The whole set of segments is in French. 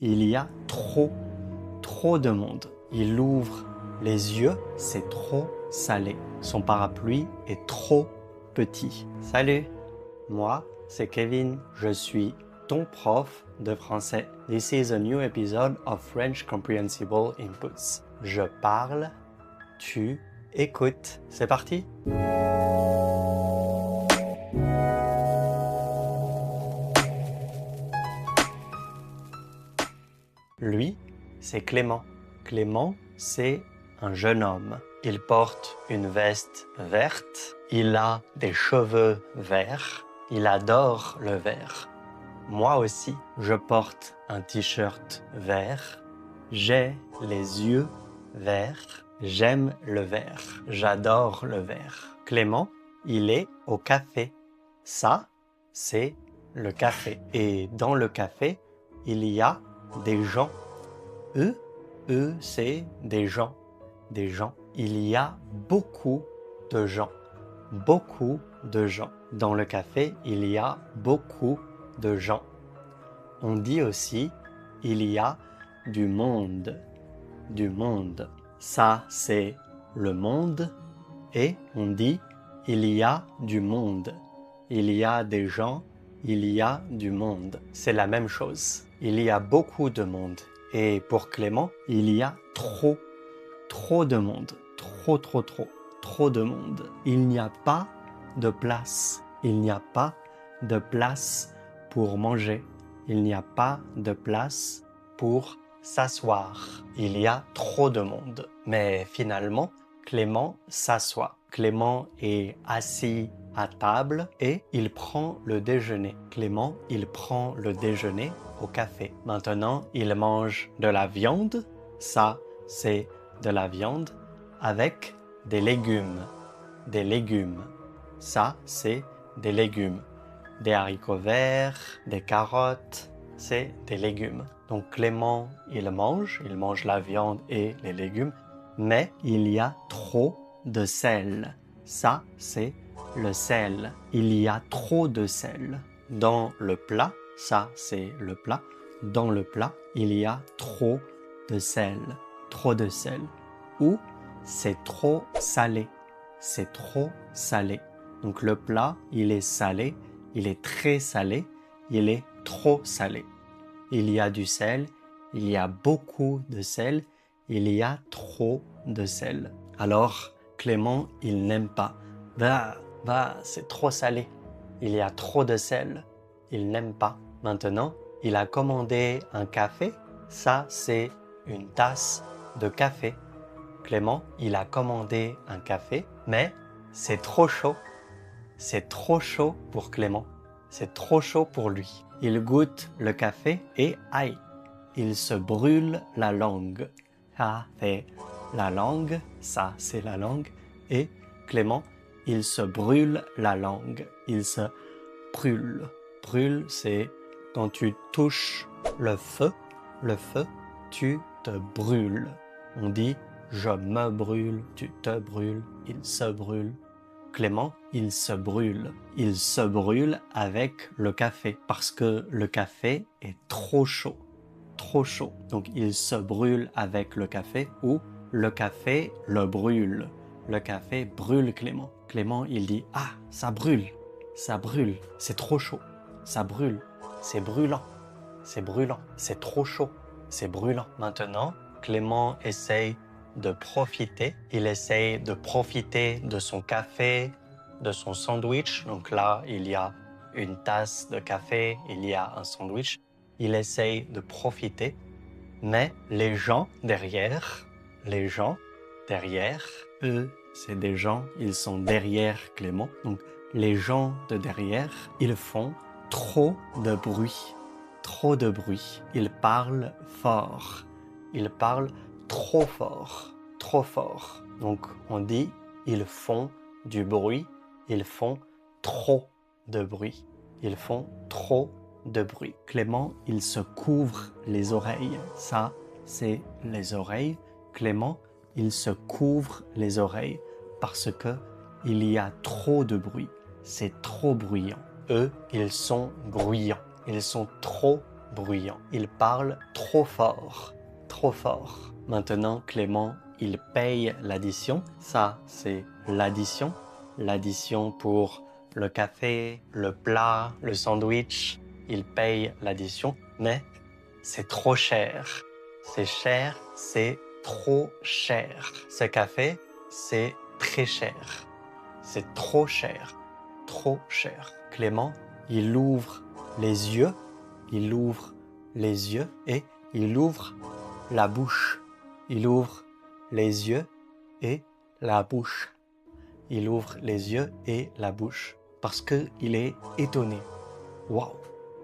Il y a trop de monde. Il ouvre les yeux, c'est trop salé. Son parapluie est trop petit. Salut, moi, c'est Kevin. Je suis ton prof de français. This is a new episode of French Comprehensible Inputs. Je parle, tu écoutes. C'est parti? Lui, c'est Clément. Clément, c'est un jeune homme. Il porte une veste verte. Il a des cheveux verts. Il adore le vert. Moi aussi, je porte un t-shirt vert. J'ai les yeux verts. J'aime le vert. J'adore le vert. Clément, il est au café. Ça, c'est le café. Et dans le café, il y a des gens. Eux, c'est des gens. Des gens. Il y a beaucoup de gens. Beaucoup de gens. Dans le café, il y a beaucoup de gens. On dit aussi, il y a du monde. Du monde. Ça, c'est le monde. Et on dit, il y a du monde. Il y a des gens. Il y a du monde. C'est la même chose. Il y a beaucoup de monde. Et pour Clément, il y a trop de monde. Trop de monde. Il n'y a pas de place. Il n'y a pas de place pour manger. Il n'y a pas de place pour s'asseoir. Il y a trop de monde. Mais finalement, Clément s'assoit. Clément est assis à table et il prend le déjeuner. Clément, il prend le déjeuner au café. Maintenant, il mange de la viande. Ça, c'est de la viande avec des légumes. Des légumes. Ça, c'est des légumes. Des haricots verts, des carottes, c'est des légumes. Donc Clément, il mange la viande et les légumes, mais il y a trop de sel. Ça, c'est le sel. Il y a trop de sel. Dans le plat, ça, c'est le plat. Dans le plat, il y a trop de sel. Trop de sel. Ou c'est trop salé. C'est trop salé. Donc le plat, il est salé, il est très salé, il est trop salé. Il y a du sel, il y a beaucoup de sel, il y a trop de sel. Alors Clément, il n'aime pas. C'est trop salé. Il y a trop de sel. Il n'aime pas. Maintenant, il a commandé un café. Ça, c'est une tasse de café. Clément, il a commandé un café, mais c'est trop chaud. C'est trop chaud pour Clément. C'est trop chaud pour lui. Il goûte le café et aïe, il se brûle la langue. Ça, c'est la langue. Ça, c'est la langue. Et Clément, il se brûle la langue. Il se brûle. Brûle, c'est quand tu touches le feu. Le feu, tu te brûles. On dit je me brûle, tu te brûles, il se brûle. Clément, il se brûle. Il se brûle avec le café parce que le café est trop chaud. Trop chaud. Donc il se brûle avec le café ou le café le brûle. Le café brûle Clément. Clément, il dit « Ah, ça brûle, c'est trop chaud, ça brûle, c'est brûlant, c'est trop chaud, c'est brûlant. » Maintenant, Clément essaye de profiter. Il essaye de profiter de son café, de son sandwich. Donc là, il y a une tasse de café, il y a un sandwich. Il essaye de profiter, mais les gens derrière, eux, c'est des gens, ils sont derrière Clément. Donc les gens de derrière, ils font trop de bruit. Trop de bruit. Ils parlent fort. Ils parlent trop fort. Trop fort. Donc on dit, ils font du bruit. Ils font trop de bruit. Ils font trop de bruit. Clément, il se couvre les oreilles. Ça, c'est les oreilles. Clément, il se couvre les oreilles parce que il y a trop de bruit. C'est trop bruyant. Eux, ils sont bruyants. Ils sont trop bruyant. Il parle trop fort, trop fort. Maintenant, Clément, il paye l'addition. Ça, c'est l'addition. L'addition pour le café, le plat, le sandwich. Il paye l'addition, mais c'est trop cher. C'est cher, c'est trop cher. Ce café, c'est très cher. C'est trop cher, trop cher. Clément, il ouvre les yeux, il ouvre les yeux et il ouvre la bouche. Il ouvre les yeux et la bouche. Il ouvre les yeux et la bouche parce qu'il est étonné. Waouh!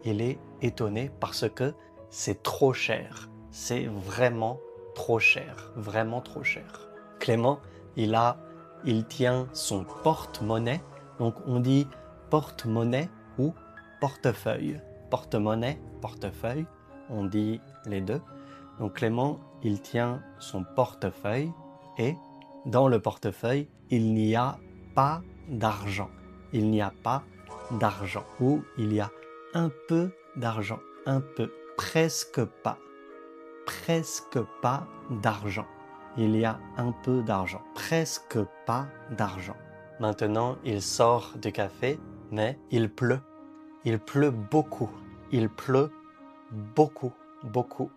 Il est étonné parce que c'est trop cher. C'est vraiment trop cher. Vraiment trop cher. Clément, il tient son porte-monnaie. Donc on dit porte-monnaie ou portefeuille. Porte-monnaie, portefeuille, on dit les deux. Donc Clément, il tient son portefeuille et dans le portefeuille, il n'y a pas d'argent. Il n'y a pas d'argent ou il y a un peu d'argent, un peu, presque pas d'argent. Il y a un peu d'argent, presque pas d'argent. Maintenant, il sort du café, mais il pleut. Il pleut beaucoup. Il pleut beaucoup, beaucoup.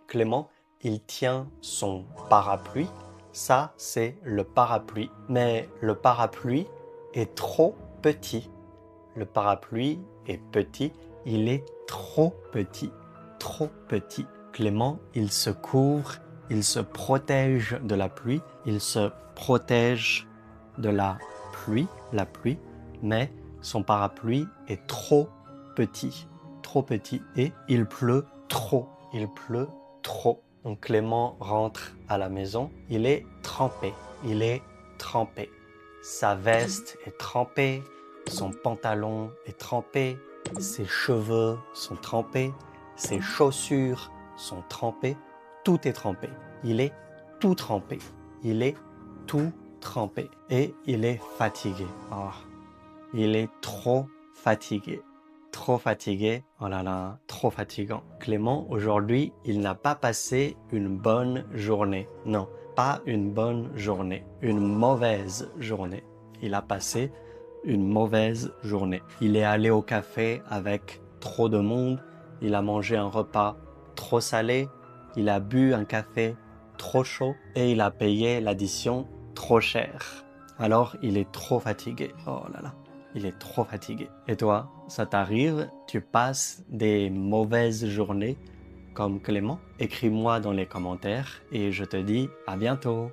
Clément, il tient son parapluie. Ça, c'est le parapluie. Mais le parapluie est trop petit. Le parapluie est petit. Il est trop petit. Trop petit. Clément, il se couvre, il se protège de la pluie. Il se protège de la pluie, mais son parapluie est trop petit. Trop petit. Et il pleut trop. Il pleut trop. Donc Clément rentre à la maison. Il est trempé. Il est trempé. Sa veste est trempée. Son pantalon est trempé. Ses cheveux sont trempés. Ses chaussures sont trempées. Tout est trempé. Il est tout trempé. Il est tout trempé. Et il est fatigué. Oh, il est trop fatigué. Trop fatigué, oh là là, trop fatigant. Clément, aujourd'hui, il n'a pas passé une bonne journée. Non, pas une bonne journée, une mauvaise journée. Il a passé une mauvaise journée. Il est allé au café avec trop de monde, il a mangé un repas trop salé, il a bu un café trop chaud et il a payé l'addition trop cher. Alors, il est trop fatigué. Oh là là. Il est trop fatigué. Et toi, ça t'arrive? Tu passes des mauvaises journées comme Clément? Écris-moi dans les commentaires et je te dis à bientôt.